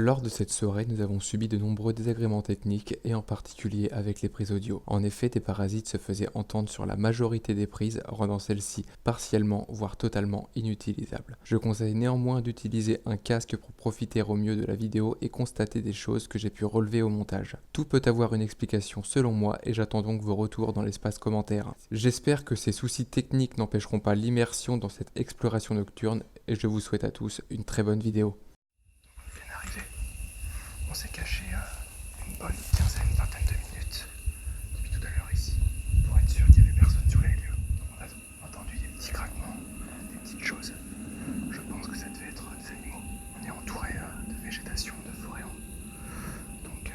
Lors de cette soirée, nous avons subi de nombreux désagréments techniques et en particulier avec les prises audio. En effet, des parasites se faisaient entendre sur la majorité des prises, rendant celles-ci partiellement, voire totalement inutilisables. Je conseille néanmoins d'utiliser un casque pour profiter au mieux de la vidéo et constater des choses que j'ai pu relever au montage. Tout peut avoir une explication selon moi et j'attends donc vos retours dans l'espace commentaire. J'espère que ces soucis techniques n'empêcheront pas l'immersion dans cette exploration nocturne et je vous souhaite à tous une très bonne vidéo. On s'est caché une bonne quinzaine, vingtaine de minutes depuis tout à l'heure ici pour être sûr qu'il n'y avait personne sur les lieux. On a entendu des petits craquements, des petites choses. Je pense que ça devait être des animaux. On est entouré de végétation, de forêt. Donc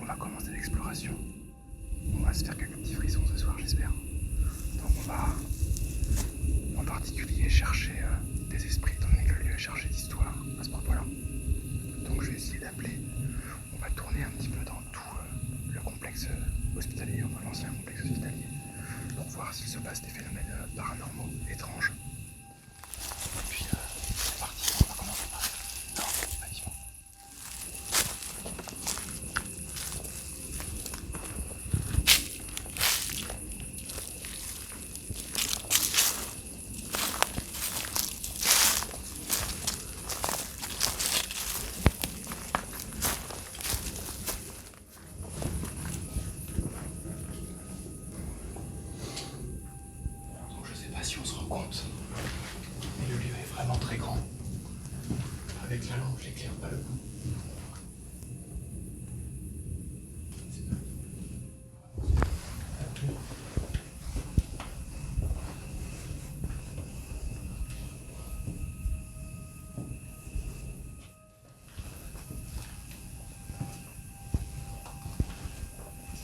on va commencer l'exploration. On va se faire quelques petits frissons ce soir, j'espère. Donc on va en particulier chercher des esprits dans le lieu, chercher d'histoire à ce propos-là. Donc je vais essayer d'appeler. On va tourner un petit peu dans tout le complexe hospitalier, enfin l'ancien complexe hospitalier, pour voir s'il se passe des phénomènes paranormaux, étranges. Et puis c'est parti, on va commencer par là. Non, pas vivant. Donc je sais pas si on se rend compte, mais le lieu est vraiment très grand. Avec la lampe, j'éclaire pas le coup.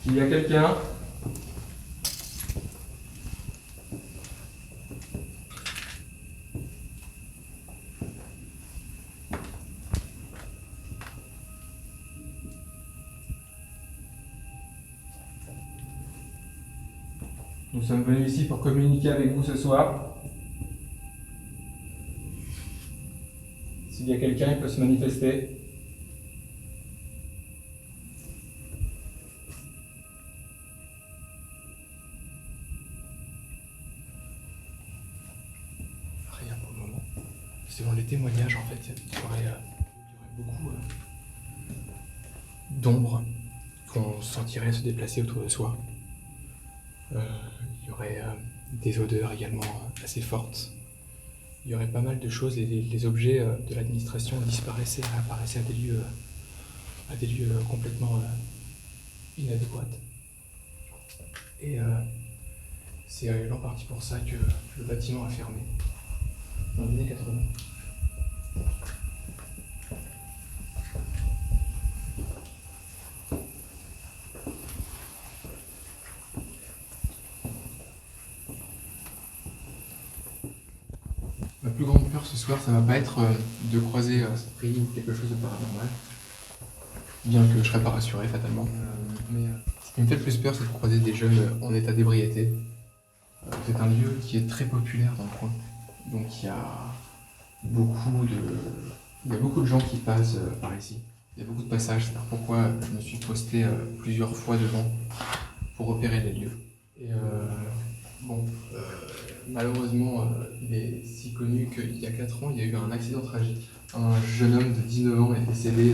Il y a quelqu'un ? Nous sommes venus ici pour communiquer avec vous ce soir. S'il y a quelqu'un, il peut se manifester. Rien pour le moment. Selon les témoignages, en fait, il y aurait beaucoup d'ombres qu'on sentirait se déplacer autour de soi. Il y aurait des odeurs également assez fortes. Il y aurait pas mal de choses et les objets de l'administration disparaissaient et apparaissaient à des lieux complètement inadéquats. Et c'est en partie pour ça que le bâtiment a fermé dans les années 80. Ma plus grande peur ce soir, ça va pas être de croiser un esprit ou quelque chose de paranormal, bien que je serais pas rassuré fatalement. Mais ce qui me fait le plus peur, c'est de croiser des jeunes en état d'ébriété. C'est un lieu qui est très populaire dans le coin, donc il y a beaucoup de gens qui passent par ici. Il y a beaucoup de passages, c'est pourquoi je me suis posté plusieurs fois devant pour repérer les lieux. Et malheureusement, il est si connu qu'il y a 4 ans, il y a eu un accident tragique. Un jeune homme de 19 ans est décédé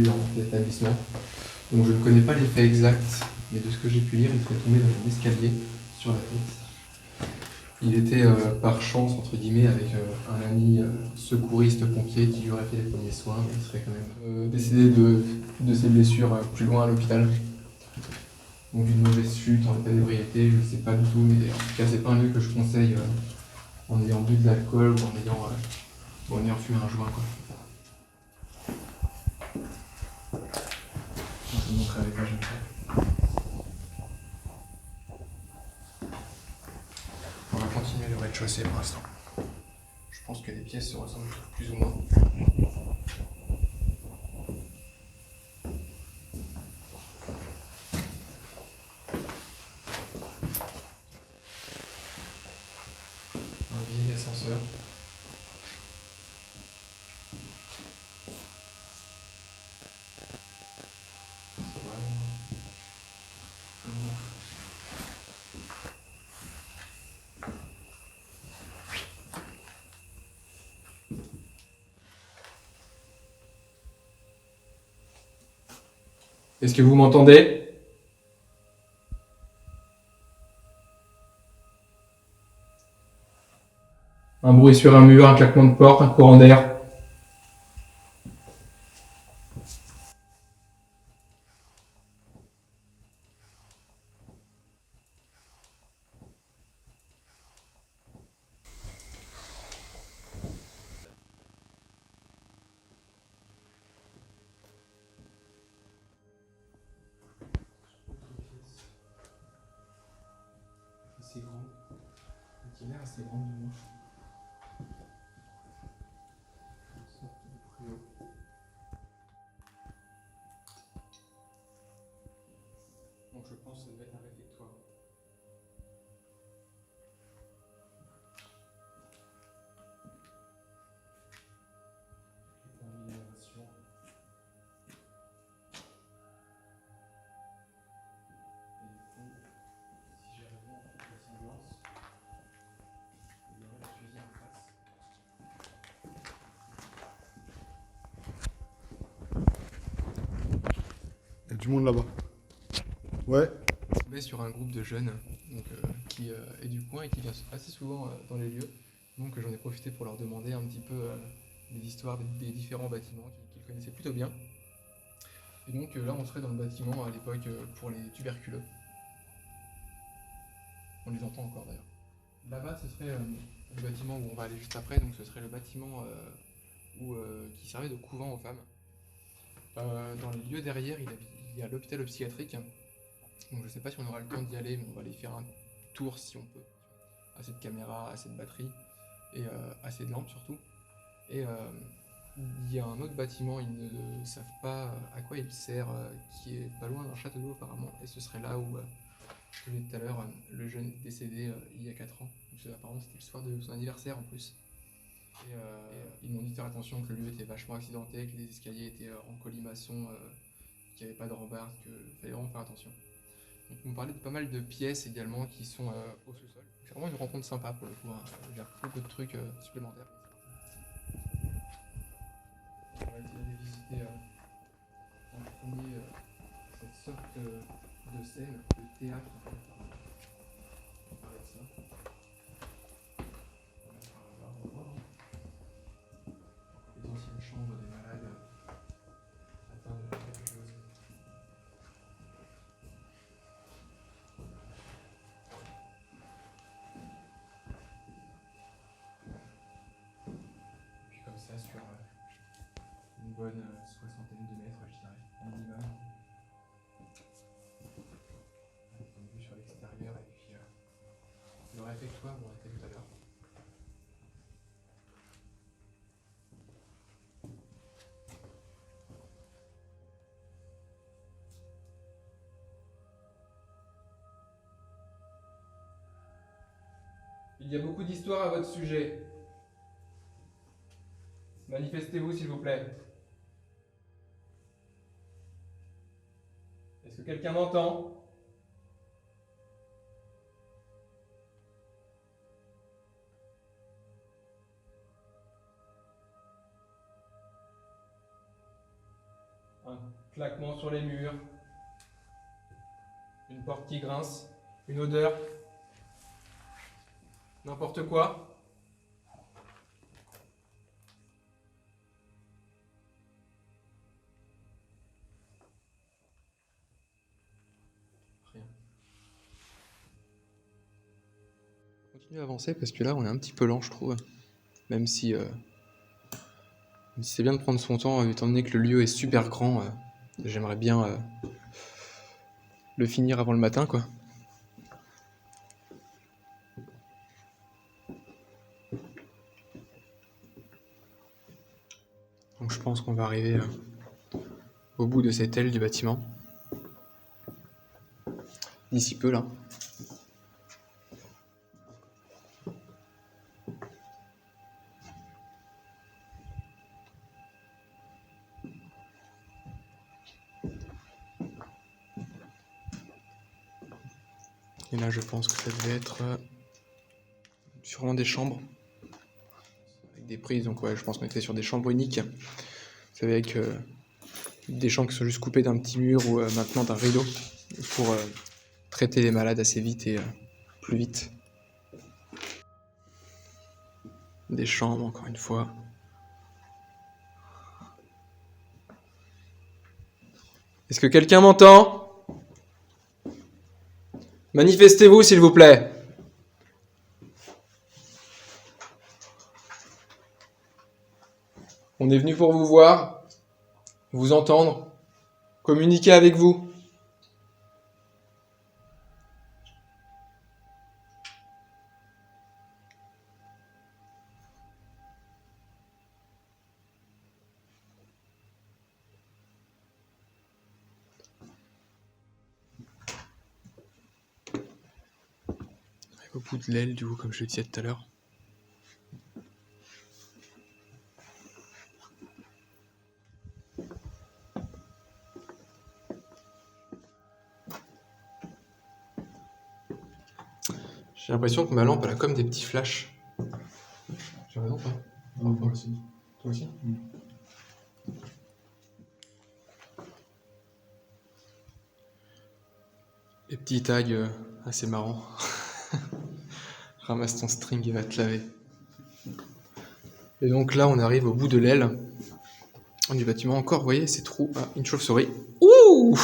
dans l'établissement. Donc je ne connais pas les faits exacts, mais de ce que j'ai pu lire, il serait tombé dans un escalier sur la tête. Il était par chance, entre guillemets, avec un ami secouriste pompier qui lui aurait fait les premiers soins, mais il serait quand même décédé de ses blessures plus loin à l'hôpital. Donc une mauvaise chute en état d'ébriété, je ne sais pas du tout, mais en tout cas c'est pas un lieu que je conseille en ayant bu de l'alcool ou en ayant fumé un joint, quoi. Je vais vous montrer avec un jeune frère. On va continuer le rez-de-chaussée pour l'instant. Je pense que les pièces se ressemblent plus ou moins. Un vieil ascenseur. Est-ce que vous m'entendez? Un bruit sur un mur, un claquement de porte, un courant d'air. Assez grand. Il a l'air assez grand du moins. Une sorte de préau. Donc je pense que ça devait être un réfectoire. Amélioration. Et du coup, si j'ai vraiment ressemblance, il y aurait la cuisine en face. Il y a du monde là-bas. Ouais. Je suis tombé sur un groupe de jeunes donc, qui est du coin et qui vient assez souvent dans les lieux. Donc j'en ai profité pour leur demander un petit peu les histoires des différents bâtiments qu'ils connaissaient plutôt bien. Et donc là on serait dans le bâtiment à l'époque pour les tuberculeux. On les entend encore d'ailleurs. Là-bas ce serait le bâtiment où on va aller juste après, donc ce serait le bâtiment qui servait de couvent aux femmes. Dans les lieux derrière il y a l'hôpital psychiatrique. Donc je sais pas si on aura le temps d'y aller, mais on va aller faire un tour si on peut. Assez de caméras, assez de batteries, et assez de lampes surtout. Et il y a un autre bâtiment, ils ne savent pas à quoi il sert, qui est pas loin d'un château d'eau apparemment. Et ce serait là où, je disais tout à l'heure, le jeune est décédé il y a 4 ans. Donc apparemment c'était le soir de son anniversaire en plus. Et ils m'ont dit de faire attention, que le lieu était vachement accidenté, que les escaliers étaient en colimaçon, qu'il n'y avait pas de rambarde, qu'il fallait vraiment faire attention. Donc, on me parlait de pas mal de pièces également qui sont au sous-sol. C'est vraiment une rencontre sympa pour le coup. Hein. Il y a beaucoup de trucs supplémentaires. On va essayer de visiter en premier cette sorte de scène, de théâtre. On parlait de ça. On va voir. Les anciennes chambres des malades atteints de quelque chose. Comme ça sur une bonne soixantaine de mètres, je dirais, minimum. Une vue sur l'extérieur et puis le réfectoire où on était tout à l'heure. Il y a beaucoup d'histoires à votre sujet. Manifestez-vous s'il vous plaît. Est-ce que quelqu'un m'entend? Un claquement sur les murs. Une porte qui grince. Une odeur. N'importe quoi. Rien. On continue à avancer parce que là on est un petit peu lent je trouve. Même si c'est bien de prendre son temps étant donné que le lieu est super grand. J'aimerais bien le finir avant le matin quoi. Donc je pense qu'on va arriver au bout de cette aile du bâtiment. D'ici peu là. Et là je pense que ça devait être sûrement des chambres. Avec des prises, donc ouais je pense qu'on était sur des chambres uniques. Vous savez avec Des champs qui sont juste coupés d'un petit mur ou maintenant d'un rideau pour traiter les malades assez vite et plus vite. Des chambres, encore une fois. Est-ce que quelqu'un m'entend? Manifestez-vous, s'il vous plaît. On est venu pour vous voir, vous entendre, communiquer avec vous. Au bout de l'aile, du coup, comme je le disais tout à l'heure. J'ai l'impression que ma lampe, elle a comme des petits flashs. J'ai raison, pas? Moi aussi. Toi aussi? Les petits tags assez marrants. Ramasse ton string, il va te laver. Et donc là, on arrive au bout de l'aile du bâtiment. Encore, vous voyez, ces trous. Ah, une chauve-souris. Ouh!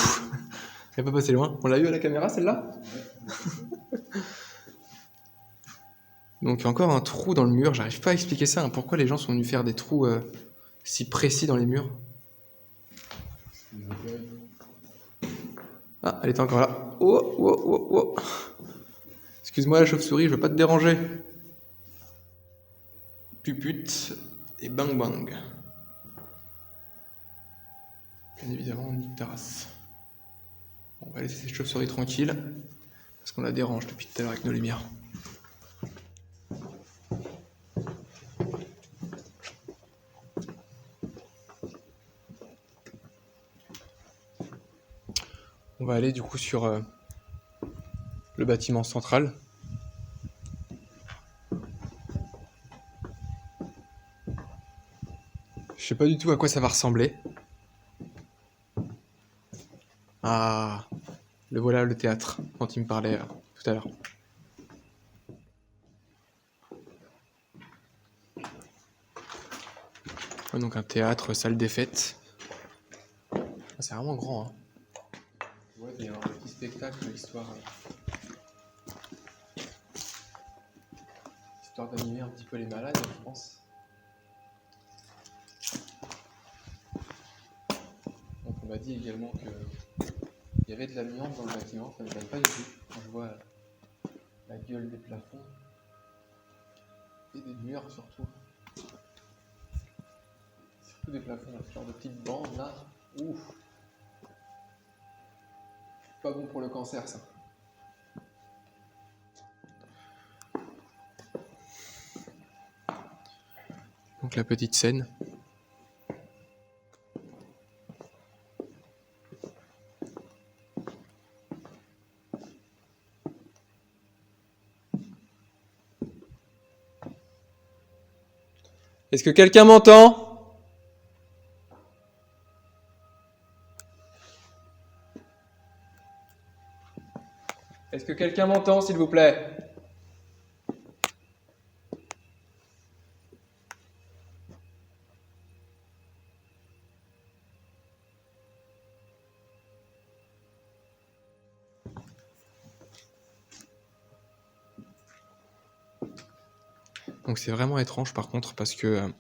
Elle n'est pas passée loin. On l'a eu à la caméra, celle-là? Donc, il y a encore un trou dans le mur. J'arrive pas à expliquer ça. Hein. Pourquoi les gens sont venus faire des trous si précis dans les murs? Ah, elle était encore là. Oh, oh, oh, oh. Excuse-moi la chauve-souris, je veux pas te déranger. Pupute et bang bang. Bien évidemment, on nique ta race. Bon, on va laisser cette chauve-souris tranquille, parce qu'on la dérange depuis tout à l'heure avec nos lumières. On va aller du coup sur le bâtiment central. Je sais pas du tout à quoi ça va ressembler. Ah, le voilà le théâtre dont il me parlait tout à l'heure. Ouais, donc un théâtre, salle des fêtes. Ah, c'est vraiment grand, hein. Ouais, il y a un petit spectacle, histoire d'animer un petit peu les malades, je pense. Donc on m'a dit également qu'il y avait de l'amiante dans le bâtiment, ça ne m'étonne pas du tout quand je vois la gueule des plafonds et des murs surtout. Surtout des plafonds, ce genre de petites bandes là. Ouf. Pas bon pour le cancer ça. Donc la petite scène. Est-ce que quelqu'un m'entend? Est-ce que quelqu'un m'entend, s'il vous plaît? Donc c'est vraiment étrange par contre parce que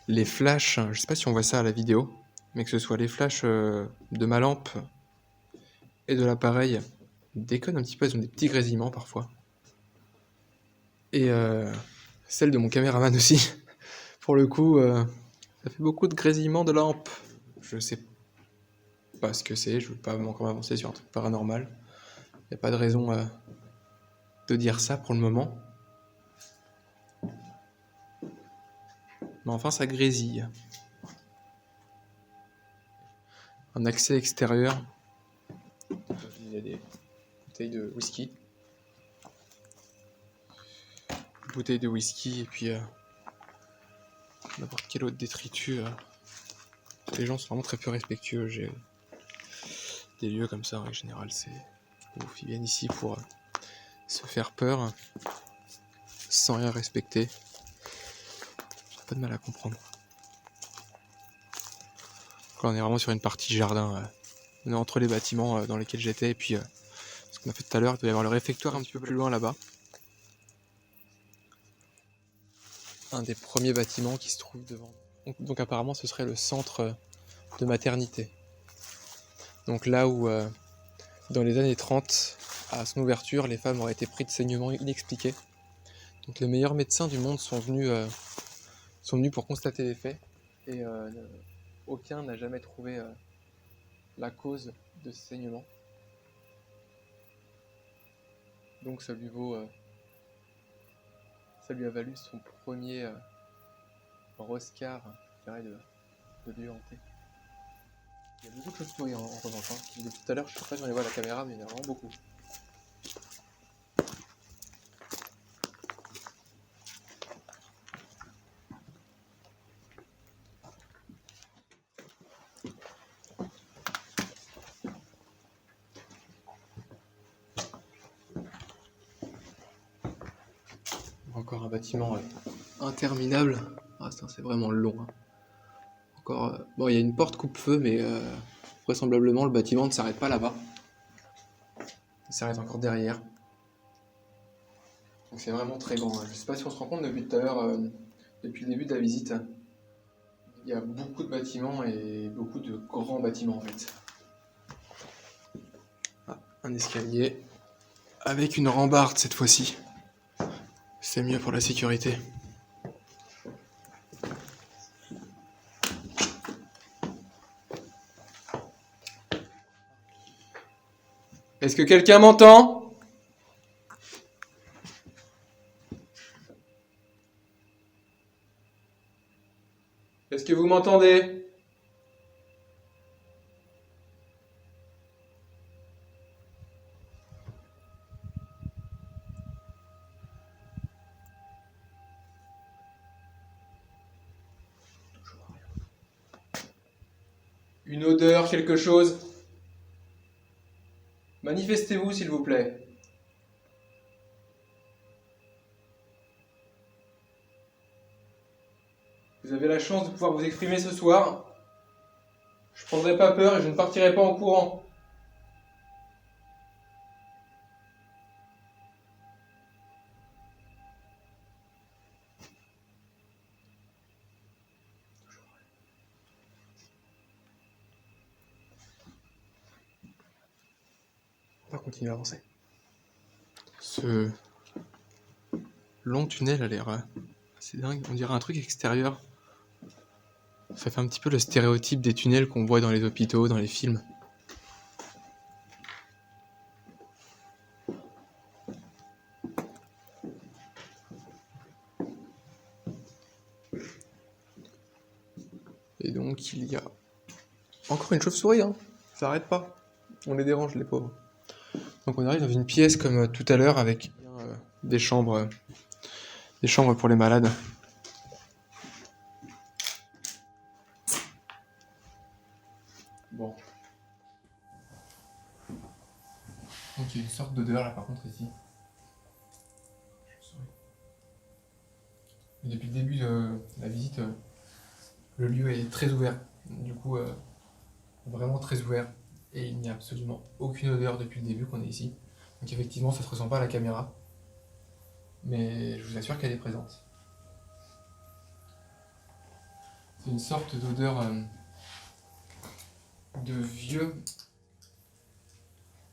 les flashs, je sais pas si on voit ça à la vidéo, mais que ce soit les flashs de ma lampe et de l'appareil déconnent un petit peu, elles ont des petits grésillements parfois. Et celle de mon caméraman aussi. Pour le coup, ça fait beaucoup de grésillements de lampe. Je sais pas ce que c'est, je veux pas encore m'avancer sur un truc paranormal. Il n'y a pas de raison de dire ça pour le moment. Mais enfin, ça grésille. Un accès extérieur. Il y a des bouteilles de whisky. Bouteilles de whisky et puis n'importe quel autre détritus Les gens sont vraiment très peu respectueux. J'ai des lieux comme ça, en général, c'est où ils viennent ici pour se faire peur sans rien respecter. J'ai pas de mal à comprendre. Là, on est vraiment sur une partie jardin. On est entre les bâtiments dans lesquels j'étais et puis ce qu'on a fait tout à l'heure. Il doit y avoir le réfectoire un petit peu plus loin là-bas. Un des premiers bâtiments qui se trouve devant. Donc apparemment ce serait le centre de maternité. Donc là où dans les années 30, à son ouverture, les femmes auraient été prises de saignements inexpliqués. Donc les meilleurs médecins du monde sont venus pour constater les faits et aucun n'a jamais trouvé la cause de ces saignements. Donc ça lui a valu son premier Oscar, je dirais, de lieu hanté. Il y a beaucoup de chauves-souris en revanche. Depuis tout à l'heure, je ne sais pas si on les voit à la caméra, mais il y en a vraiment beaucoup. Encore un bâtiment interminable. Ah, c'est vraiment long. Hein. Encore, bon, il y a une porte coupe-feu, mais vraisemblablement le bâtiment ne s'arrête pas là-bas. Il s'arrête encore derrière. Donc c'est vraiment très grand. Je ne sais pas si on se rend compte depuis tout à l'heure, depuis le début de la visite, il y a beaucoup de bâtiments et beaucoup de grands bâtiments en fait. Ah, un escalier avec une rambarde cette fois-ci. C'est mieux pour la sécurité. Est-ce que quelqu'un m'entend ? Est-ce que vous m'entendez ? Une odeur, quelque chose ? Manifestez-vous s'il vous plaît. Vous avez la chance de pouvoir vous exprimer ce soir. Je ne prendrai pas peur et je ne partirai pas en courant. On va continuer à avancer. Ce long tunnel a l'air assez dingue. On dirait un truc extérieur. Ça fait un petit peu le stéréotype des tunnels qu'on voit dans les hôpitaux, dans les films. Et donc il y a encore une chauve-souris, hein. Ça arrête pas. On les dérange les pauvres. Donc on arrive dans une pièce comme tout à l'heure avec des chambres pour les malades. Bon. Donc il y a une sorte d'odeur là par contre ici. Et depuis le début de la visite, le lieu est très ouvert. Du coup, vraiment très ouvert. Et il n'y a absolument aucune odeur depuis le début qu'on est ici. Donc effectivement, ça ne se ressent pas à la caméra. Mais je vous assure qu'elle est présente. C'est une sorte d'odeur de vieux.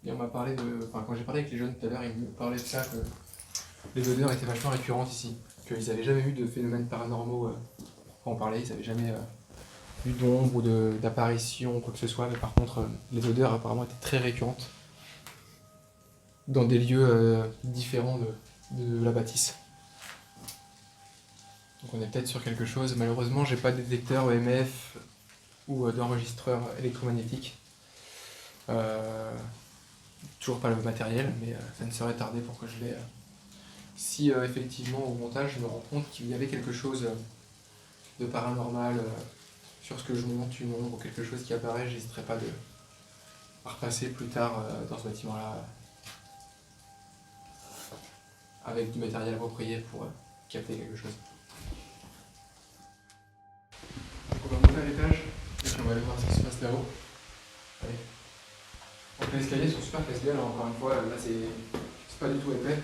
Et on m'a parlé quand j'ai parlé avec les jeunes tout à l'heure, ils me parlaient de ça, que les odeurs étaient vachement récurrentes ici. Qu'ils n'avaient jamais vu de phénomènes paranormaux quand on parlait, ils n'avaient jamais eu d'ombre ou d'apparition ou quoi que ce soit. Mais par contre, les odeurs apparemment étaient très récurrentes dans des lieux différents de la bâtisse. Donc on est peut-être sur quelque chose. Malheureusement, j'ai pas de détecteur EMF ou d'enregistreur électromagnétique. Toujours pas le matériel, mais ça ne serait tardé pour que je l'ai. Si effectivement au montage je me rends compte qu'il y avait quelque chose de paranormal sur ce que je monte, une ombre ou quelque chose qui apparaît, j'hésiterai pas à repasser plus tard dans ce bâtiment-là avec du matériel approprié pour capter quelque chose. Donc on va monter à l'étage et puis on va aller voir ce qui se passe là-haut. Allez. Donc les escaliers sont super casse-gueule, alors encore une fois, là c'est pas du tout épais.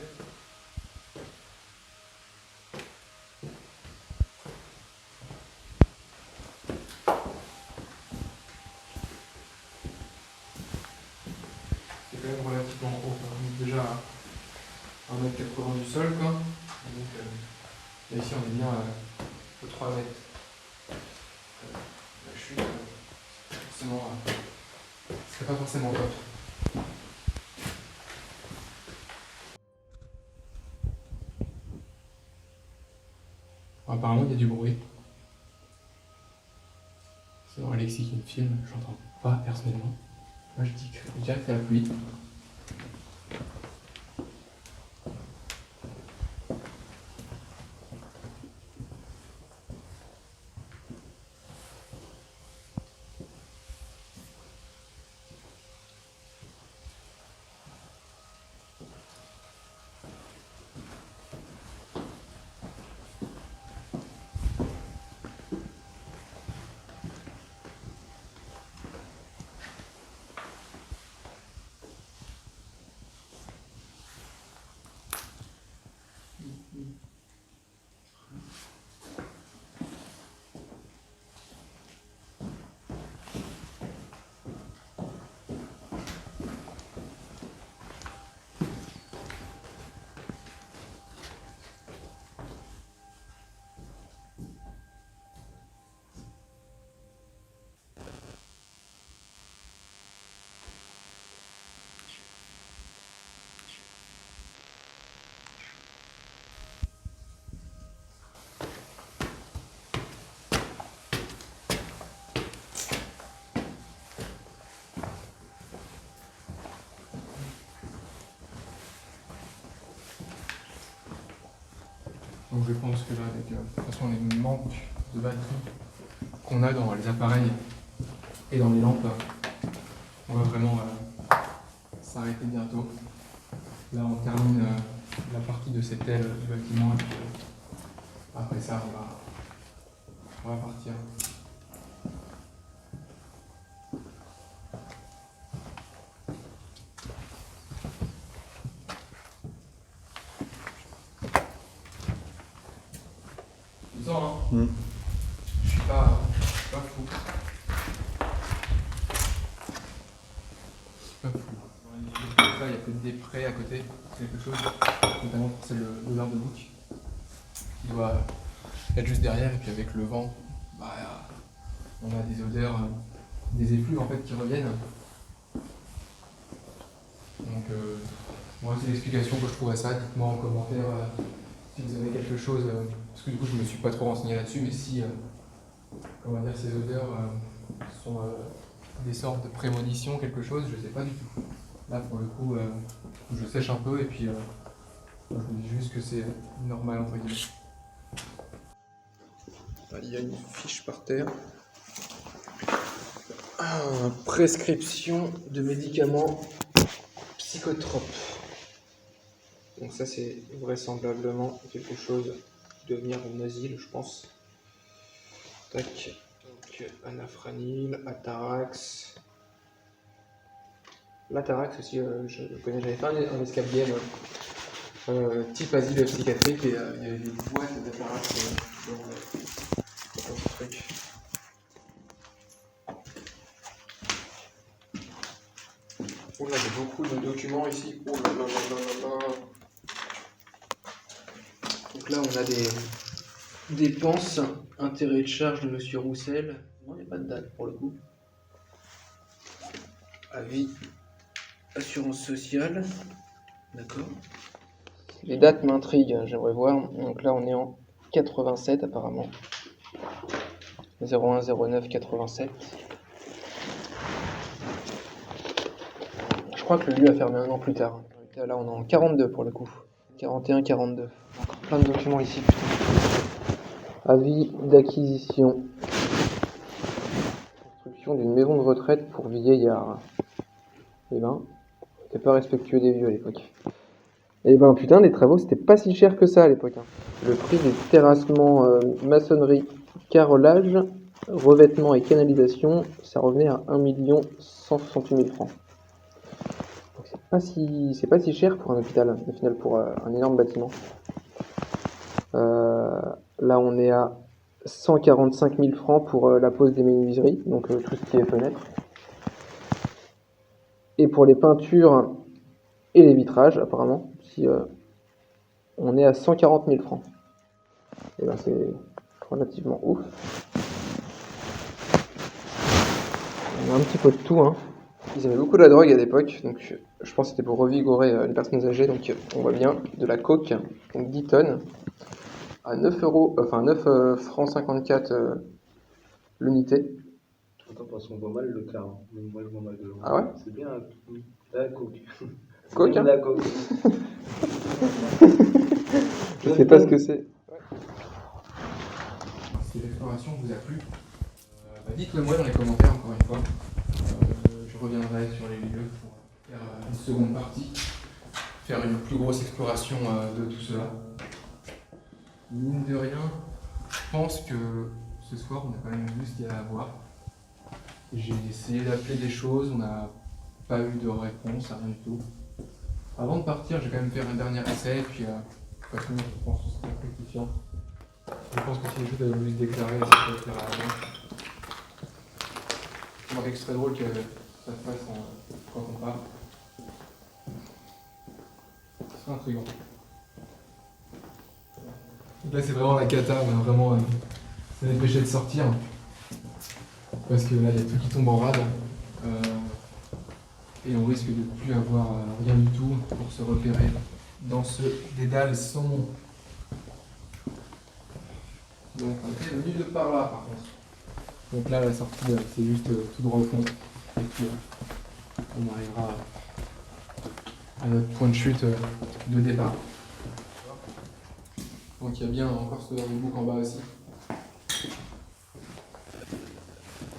C'est quand même relativement haut, quoi. On est déjà à 1m80 du sol, quoi. Et donc, là, ici on est bien aux 3 mètres. La chute, c'est pas forcément top. Apparemment il y a du bruit. C'est dans Alexis qui me filme, j'entends pas personnellement. Moi je dirais que c'est la pluie. Donc je pense que là, avec de toute façon les manques de batterie qu'on a dans les appareils et dans les lampes, on va vraiment s'arrêter bientôt. Là on termine la partie de cette aile du bâtiment et puis après ça on va partir. Tu sens, hein? Je suis pas fou. Pas fou. Là, il y a peut-être des prés à côté, quelque chose, notamment pour celle de l'heure de bouc, qui doit être juste derrière, et puis avec le vent, on a des odeurs, des effluves en fait qui reviennent. Donc, moi, c'est l'explication que je trouve à ça. Dites-moi en commentaire si vous avez quelque chose, parce que du coup, je me suis pas trop renseigné là-dessus, mais si, comment dire, ces odeurs sont des sortes de prémonitions, quelque chose, je sais pas du tout. Là, pour le coup, je sèche un peu et puis je me dis juste que c'est normal entre guillemets. Il y a une fiche par terre. Prescription de médicaments psychotropes. Donc ça, c'est vraisemblablement quelque chose qui doit venir en asile, je pense. Tac. Donc anafranil, Atarax. L'Atarax aussi, je le connais, j'avais fait un escape game type asile psychiatrique et il y avait des boîtes d'Atarax dans ce truc. Oh là, j'ai beaucoup de documents ici. Oh là là là là là. Donc là, on a des dépenses, intérêt de charge de Monsieur Roussel. Non, il n'y a pas de date pour le coup. Avis, assurance sociale. D'accord. Les dates m'intriguent, j'aimerais voir. Donc là, on est en 87 apparemment. 01 09 87. Je crois que le lieu a fermé un an plus tard. Là, on est en 42 pour le coup. 41, 42. Encore plein de documents ici, putain. Avis d'acquisition. construction d'une maison de retraite pour vieillards. Eh ben, c'était pas respectueux des vieux à l'époque. Eh ben putain, les travaux c'était pas si cher que ça à l'époque, hein. Le prix des terrassements, maçonnerie, carrelage, revêtement et canalisation, ça revenait à 1 168 000 francs. Donc c'est pas si cher pour un hôpital, au final, pour un énorme bâtiment. Là on est à 145 000 francs pour la pose des menuiseries, donc tout ce qui est fenêtres. Et pour les peintures et les vitrages, apparemment, si on est à 140 000 francs. Et ben c'est relativement ouf. On a un petit peu de tout, hein. Ils aimaient beaucoup la drogue à l'époque, donc je pense que c'était pour revigorer les personnes âgées. Donc on voit bien de la coke, donc 10 tonnes, à 9 euros, enfin 9 francs 54 l'unité. Attends, parce qu'on voit mal le quart. Hein. Moi, je vois mal de loin. Ah ouais? C'est bien la coke. Coke, hein? La coke. Je sais pas ce que c'est. Si l'exploration vous a plu, dites-le moi dans les commentaires encore une fois. Je reviendrai sur les lieux pour faire une seconde partie, faire une plus grosse exploration de tout cela. Mine de rien, je pense que ce soir on a quand même vu ce qu'il y a à voir. J'ai essayé d'appeler des choses, on n'a pas eu de réponse, rien du tout. Avant de partir, je vais quand même faire un dernier essai, et puis je pense que c'est pas fructifiant. Je pense que si les choses avaient voulu se déclarer, ça peut faire à la main. Je trouve que c'est très drôle que ça se passe quand on part. C'est intriguant. Donc là, c'est vraiment la cata, on a vraiment ça va dépêcher de sortir. Parce que là, il y a tout qui tombe en rade. Et on risque de ne plus avoir rien du tout pour se repérer dans ce dédale sans nom. Donc on est venu de par là par contre. Donc là la sortie c'est juste tout droit au fond. Et puis on arrivera à notre point de chute de départ. Donc il y a bien encore ce dernier bouc en bas aussi.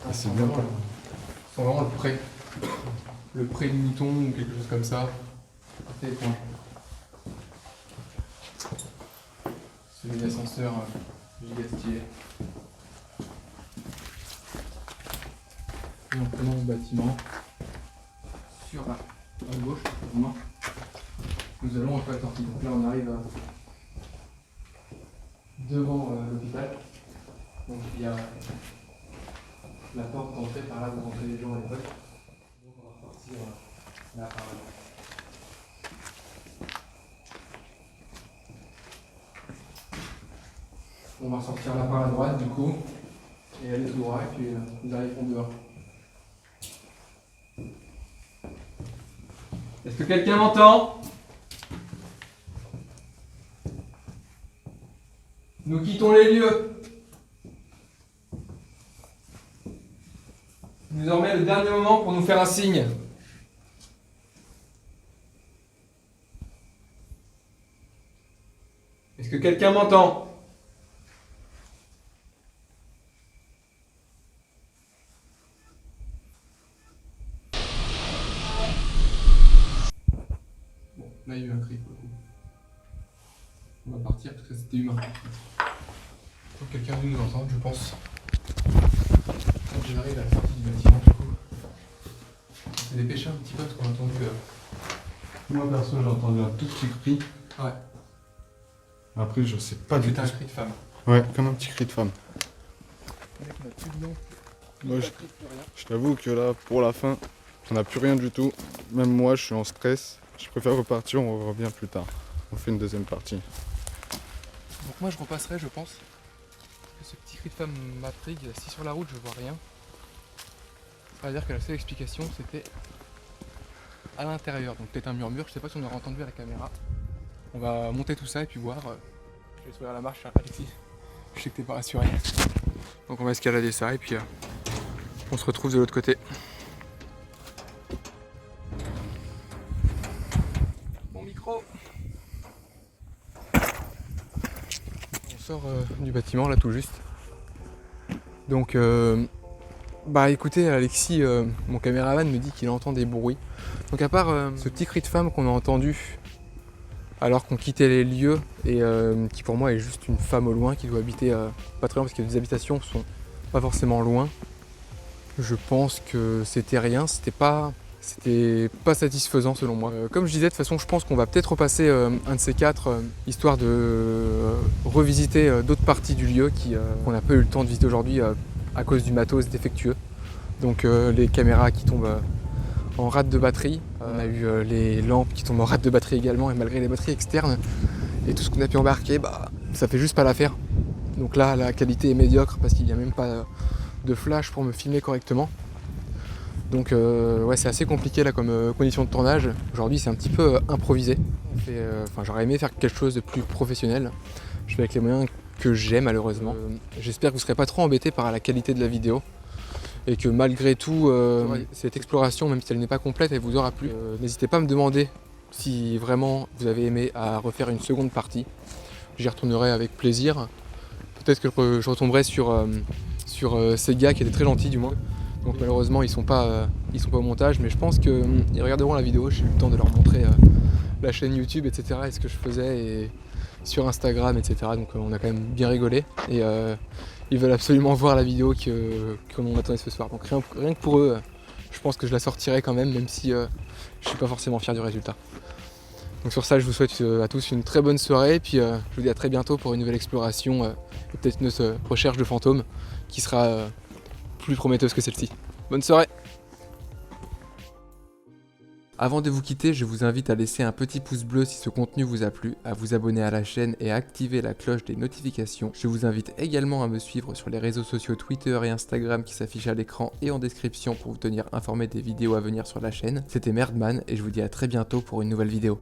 Ah, c'est bien quoi. C'est vraiment le pré. Le pré du mouton ou quelque chose comme ça. C'est les points. Celui d'ascenseur giga stylé. Et en prenant ce bâtiment, sur la gauche, pour moi, nous allons à la sortie. Donc là on arrive devant l'hôpital. Donc il y a la porte d'entrée par là où rentraient les gens à l'époque. Donc on va repartir là par là. On va sortir là par la droite du coup, et aller tout droit, et puis nous arriverons dehors. Est-ce que quelqu'un m'entend? Nous quittons les lieux. Désormais le dernier moment pour nous faire un signe. Est-ce que quelqu'un m'entend? Bon, là il y a eu un cri pour le coup. On va partir parce que c'était humain. Faut que quelqu'un nous entende, je pense. Quand j'arrive à la sortie du bâtiment, du coup, on s'est dépêché un petit peu parce qu'on a entendu. Moi perso j'ai entendu un tout petit cri. Ouais, Après je sais pas du c'était tout. un cri de femme. Ouais, comme un petit cri de femme. Le mec n'a plus de nom, Moi plus rien. je t'avoue que là pour la fin, on n'a plus rien du tout. Même moi je suis en stress. Je préfère repartir, on revient plus tard. On fait une deuxième partie. Donc moi je repasserai je pense. Parce que ce petit cri de femme m'intrigue. Si sur la route je vois rien, ça veut dire que la seule explication c'était à l'intérieur. Donc peut-être un murmure, je sais pas si on aura entendu à la caméra. On va monter tout ça et puis voir. Je vais sourire la marche, Alexis. Je sais que t'es pas rassuré. Donc on va escalader ça et puis on se retrouve de l'autre côté. Mon micro. On sort du bâtiment là tout juste. Donc Bah écoutez, Alexis, mon caméraman me dit qu'il entend des bruits. Donc à part ce petit cri de femme qu'on a entendu alors qu'on quittait les lieux et qui pour moi est juste une femme au loin qui doit habiter pas très loin parce que les habitations sont pas forcément loin. Je pense que c'était rien, c'était pas satisfaisant selon moi. Comme je disais, de toute façon, je pense qu'on va peut-être repasser un de ces quatre, histoire de revisiter d'autres parties du lieu qu'on n'a pas eu le temps de visiter aujourd'hui à cause du matos défectueux. Donc les caméras qui tombent en rate de batterie, on a eu les lampes qui tombent en rate de batterie également, et malgré les batteries externes et tout ce qu'on a pu embarquer, bah, ça fait juste pas l'affaire. Donc là, la qualité est médiocre parce qu'il n'y a même pas de flash pour me filmer correctement. Donc ouais, c'est assez compliqué là comme condition de tournage. Aujourd'hui c'est un petit peu improvisé. J'aurais aimé faire quelque chose de plus professionnel. Je fais avec les moyens que j'ai malheureusement. J'espère que vous ne serez pas trop embêtés par la qualité de la vidéo. Et que malgré tout, cette exploration, même si elle n'est pas complète, elle vous aura plu. N'hésitez pas à me demander si vraiment vous avez aimé à refaire une seconde partie. J'y retournerai avec plaisir. Peut-être que je retomberai sur ces gars qui étaient très gentils du moins. Donc malheureusement ils sont pas au montage, mais je pense qu'ils regarderont la vidéo, j'ai eu le temps de leur montrer la chaîne YouTube, etc. et ce que je faisais et sur Instagram, etc. Donc on a quand même bien rigolé et ils veulent absolument voir la vidéo qu'on attendait ce soir. Donc rien que pour eux, je pense que je la sortirai quand même si je suis pas forcément fier du résultat. Donc sur ça, je vous souhaite à tous une très bonne soirée, et puis je vous dis à très bientôt pour une nouvelle exploration et peut-être une autre recherche de fantômes qui sera plus prometteuse que celle-ci. Bonne soirée! Avant de vous quitter, je vous invite à laisser un petit pouce bleu si ce contenu vous a plu, à vous abonner à la chaîne et à activer la cloche des notifications. Je vous invite également à me suivre sur les réseaux sociaux Twitter et Instagram qui s'affichent à l'écran et en description pour vous tenir informé des vidéos à venir sur la chaîne. C'était Merdman et je vous dis à très bientôt pour une nouvelle vidéo.